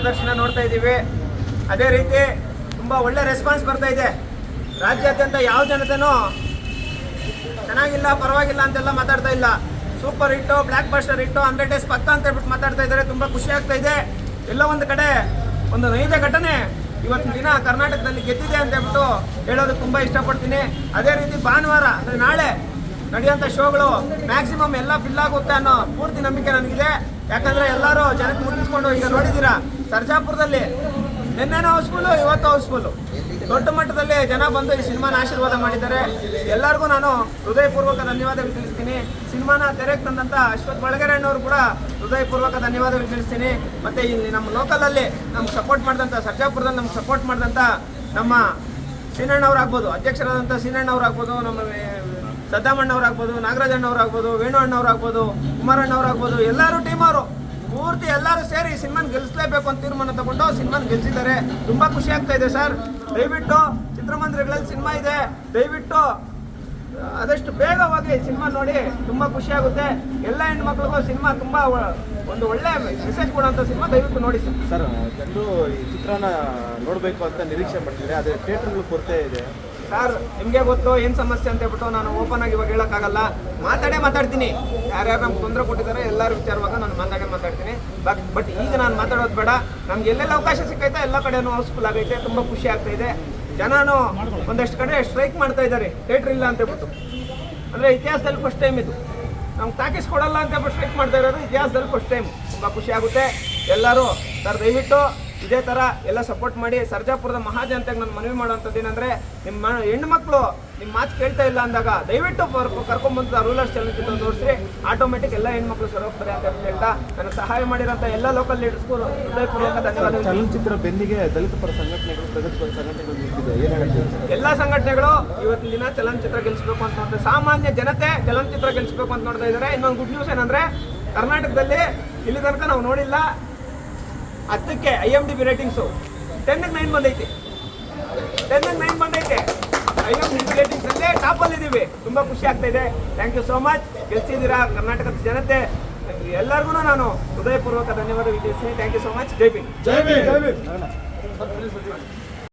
ಪ್ರದರ್ಶನ ನೋಡ್ತಾ ಇದ್ದೀವಿ. ಅದೇ ರೀತಿ ತುಂಬ ಒಳ್ಳೆ ರೆಸ್ಪಾನ್ಸ್ ಬರ್ತಾ ಇದೆ. ರಾಜ್ಯಾದ್ಯಂತ ಯಾವ ಜನತೆನೂ ಚೆನ್ನಾಗಿಲ್ಲ, ಪರವಾಗಿಲ್ಲ ಅಂತೆಲ್ಲ ಮಾತಾಡ್ತಾ ಇಲ್ಲ. ಸೂಪರ್ ಹಿಟ್ಟು, ಬ್ಲ್ಯಾಕ್ ಬಸ್ಟರ್ ಹಿಟ್ಟು, 100 ಡೇಸ್ ಪಕ್ಕ ಅಂತ ಹೇಳ್ಬಿಟ್ಟು ಮಾತಾಡ್ತಾ ಇದ್ದಾರೆ. ತುಂಬ ಖುಷಿ ಆಗ್ತಾ ಇದೆ. ಎಲ್ಲ ಒಂದು ಕಡೆ ಒಂದು ನೈಜ ಘಟನೆ ಇವತ್ತಿನ ದಿನ ಕರ್ನಾಟಕದಲ್ಲಿ ಗೆದ್ದಿದೆ ಅಂತ ಹೇಳ್ಬಿಟ್ಟು ಹೇಳೋದಕ್ಕೆ ತುಂಬ ಇಷ್ಟಪಡ್ತೀನಿ. ಅದೇ ರೀತಿ ಭಾನುವಾರ ಅಂದರೆ ನಾಳೆ ನಡೆಯುವಂಥ ಶೋಗಳು ಮ್ಯಾಕ್ಸಿಮಮ್ ಎಲ್ಲ ಫಿಲ್ ಆಗುತ್ತೆ ಅನ್ನೋ ಪೂರ್ತಿ ನಂಬಿಕೆ ನನಗಿದೆ. ಯಾಕಂದರೆ ಎಲ್ಲರೂ ಜನಕ್ಕೆ ಮುಟ್ಟಿಸ್ಕೊಂಡು ಈಗ ನೋಡಿದ್ದೀರಾ, ಸರ್ಜಾಪುರದಲ್ಲಿ ನಿನ್ನೆನೂ ಹೌಸ್ಫುಲ್ಲು, ಇವತ್ತು ಹೌಸ್ಫುಲ್ಲು. ದೊಡ್ಡ ಮಟ್ಟದಲ್ಲಿ ಜನ ಬಂದು ಈ ಸಿನಿಮಾನ ಆಶೀರ್ವಾದ ಮಾಡಿದ್ದಾರೆ. ಎಲ್ಲರಿಗೂ ನಾನು ಹೃದಯಪೂರ್ವಕ ಧನ್ಯವಾದಗಳು ತಿಳಿಸ್ತೀನಿ. ಸಿನಿಮಾನ ತೆರೆಗೆ ತಂದಂಥ ಅಶ್ವಥ್ ಬಳಗೆರೆ ಅಣ್ಣವರು ಕೂಡ ಹೃದಯಪೂರ್ವಕ ಧನ್ಯವಾದಗಳು ತಿಳಿಸ್ತೀನಿ. ಮತ್ತು ಇಲ್ಲಿ ನಮ್ಮ ಲೋಕಲಲ್ಲಿ ನಮ್ಗೆ ಸಪೋರ್ಟ್ ಮಾಡಿದಂಥ, ಸರ್ಜಾಪುರದಲ್ಲಿ ನಮ್ಗೆ ಸಪೋರ್ಟ್ ಮಾಡಿದಂಥ ನಮ್ಮ ಸೀನಣ್ಣವ್ರಾಗ್ಬೋದು, ಅಧ್ಯಕ್ಷರಾದಂಥ ಸೀನಣ್ಣವ್ರಾಗ್ಬೋದು, ನಮ್ಮ ಸದ್ದಾಮಣ್ಣವ್ರಾಗ್ಬೋದು, ನಾಗರಾಜಣ್ಣವ್ರಾಗ್ಬೋದು, ವೇಣು ಅಣ್ಣವ್ರಾಗ್ಬೋದು, ಕುಮಾರಣ್ಣವ್ರಾಗ್ಬೋದು, ಎಲ್ಲರೂ ಟೀಮ್ ಅವರು ಪೂರ್ತಿ ಎಲ್ಲರೂ ಸೇರಿ ಸಿನಿಮಾನ ಗೆಲ್ಲಿಸಲೇಬೇಕು ಅಂತ ತೀರ್ಮಾನ ತಗೊಂಡು ಸಿನಿಮಾನ ಗೆಲ್ಲಿಸಿದ್ದಾರೆ. ತುಂಬ ಖುಷಿ ಆಗ್ತಾ ಇದೆ ಸರ್. ದಯವಿಟ್ಟು ಚಿತ್ರಮಂದಿರಗಳಲ್ಲಿ ಸಿನಿಮಾ ಇದೆ, ದಯವಿಟ್ಟು ಆದಷ್ಟು ಬೇಗವಾಗಿ ಸಿನಿಮಾ ನೋಡಿ. ತುಂಬ ಖುಷಿ ಆಗುತ್ತೆ. ಎಲ್ಲ ಹೆಣ್ಮಕ್ಳಿಗೂ ಸಿನಿಮಾ ತುಂಬ ಒಂದು ಒಳ್ಳೆ ಮೆಸೇಜ್ ಕೊಡುವಂಥ ಸಿನಿಮಾ, ದಯವಿಟ್ಟು ನೋಡಿ ಸರ್. ಸರ್, ಜನರು ಈ ಚಿತ್ರನ ನೋಡಬೇಕು ಅಂತ ನಿರೀಕ್ಷೆ ಮಾಡ್ತಿದ್ದಾರೆ, ಅದೇ ಥಿಯೇಟರ್ಗಳು ಕೊರತೆ ಇದೆ ಸರ್. ನಿಮಗೆ ಗೊತ್ತು ಏನು ಸಮಸ್ಯೆ ಅಂತ ಹೇಳ್ಬಿಟ್ಟು ನಾನು ಓಪನ್ ಆಗಿ ಇವಾಗ ಹೇಳೋಕ್ಕಾಗಲ್ಲ. ಮಾತಾಡ್ತೀನಿ. ಯಾರ್ಯಾರು ನಮ್ಗೆ ತೊಂದರೆ ಕೊಟ್ಟಿದ್ದಾರೆ ಎಲ್ಲರ ವಿಚಾರವಾಗ ನಾನು ಮಾತಾಡ್ತೀನಿ. ಬಟ್ ಈಗ ನಾನು ಮಾತಾಡೋದು ಬೇಡ. ನಮ್ಗೆ ಎಲ್ಲೆಲ್ಲ ಅವಕಾಶ ಸಿಕ್ಕೈತೆ ಎಲ್ಲ ಕಡೆನೂ ಹೌಸ್ಫುಲ್ ಆಗೈತೆ. ತುಂಬ ಖುಷಿ ಆಗ್ತಾ ಇದೆ. ಜನನೂ ಒಂದಷ್ಟು ಕಡೆ ಸ್ಟ್ರೈಕ್ ಮಾಡ್ತಾ ಇದ್ದಾರೆ, ಥಿಯೇಟ್ರ್ ಇಲ್ಲ ಅಂತ ಹೇಳ್ಬಿಟ್ಟು. ಅಂದರೆ ಇತಿಹಾಸದಲ್ಲಿ ಫಸ್ಟ್ ಟೈಮ್ ಇದು. ನಮ್ಗೆ ತಾಕೀಸ್ ಕೊಡಲ್ಲ ಅಂತ ಹೇಳ್ಬಿಟ್ಟು ಸ್ಟ್ರೈಕ್ ಮಾಡ್ತಾ ಇರೋದು ಇತಿಹಾಸದಲ್ಲಿ ಫಸ್ಟ್ ಟೈಮ್. ತುಂಬ ಖುಷಿ ಆಗುತ್ತೆ. ಎಲ್ಲರೂ ಸರ್ ದಯವಿಟ್ಟು ಇದೇ ಥರ ಎಲ್ಲ ಸಪೋರ್ಟ್ ಮಾಡಿ. ಸರ್ಜಾಪುರದ ಮಹಾಜನತೆಗೆ ನಾನು ಮನವಿ ಮಾಡುವಂಥದ್ದು ಏನಂದರೆ, ನಿಮ್ಮ ಹೆಣ್ಣುಮಕ್ಕಳು ನಿಮ್ಮ ಮಾತು ಕೇಳ್ತಾ ಇಲ್ಲ ಅಂದಾಗ ದಯವಿಟ್ಟು ಕರ್ಕೊಂಡ್ಬಂದು ರೂಲರ್ಸ್ ಚಲನಚಿತ್ರ ತೋರಿಸಿ. ಆಟೋಮೆಟಿಕ್ ಎಲ್ಲ ಹೆಣ್ಮಕ್ಳು ಸರಿ ಹೋಗ್ತಾರೆ ಅಂತ ಹೇಳ್ತಾ ನನಗೆ ಸಹಾಯ ಮಾಡಿರೋಂಥ ಎಲ್ಲ ಲೋಕಲ್ ಲೀಡರ್ಸ್ಗೂ ಹೃದಯಪೂರ್ವಕ ಧನ್ಯವಾದಗಳು. ಚಲನಚಿತ್ರ ಬೆನ್ನಿಗೆ ದಲಿತ ಪರ ಸಂಘಟನೆಗಳು, ಪ್ರಗತಿಪರ ಸಂಘಟನೆಗಳು ನಿಂತಿದೆ, ಏನು ಹೇಳ್ತೀವಿ? ಎಲ್ಲ ಸಂಘಟನೆಗಳು ಇವತ್ತಿನ ದಿನ ಚಲನಚಿತ್ರ ಗೆಲ್ಲಿಸಬೇಕು ಅಂತ ನೋಡ್ತಾರೆ. ಸಾಮಾನ್ಯ ಜನತೆ ಚಲನಚಿತ್ರ ಗೆಲ್ಲಿಸಬೇಕು ಅಂತ ನೋಡ್ತಾ ಇದ್ದಾರೆ. ಇನ್ನೊಂದು ಗುಡ್ ನ್ಯೂಸ್ ಏನಂದರೆ, ಕರ್ನಾಟಕದಲ್ಲಿ ಇಲ್ಲಿ ತನಕ ನಾವು ನೋಡಿಲ್ಲ 10ಕ್ಕೆ IMDb ರೇಟಿಂಗ್ಸು 10ಗೆ 9 ಬಂದೈತೆ. 10ಗೆ 9 ಬಂದೈತೆ. IMDb ರೇಟಿಂಗ್ಸಲ್ಲೇ ಟಾಪಲ್ಲಿದ್ದೀವಿ. ತುಂಬ ಖುಷಿ ಆಗ್ತಾ ಇದೆ. Thank you so much. ಗೆಲ್ಸಿದ್ದೀರಾ ಕರ್ನಾಟಕದ ಜನತೆ. ಎಲ್ಲರಿಗೂ ನಾನು ಹೃದಯಪೂರ್ವಕ ಧನ್ಯವಾದ ತಿಳಿಸ್ತೀನಿ. Thank you so much. ಜೈ ಭೀಮ್.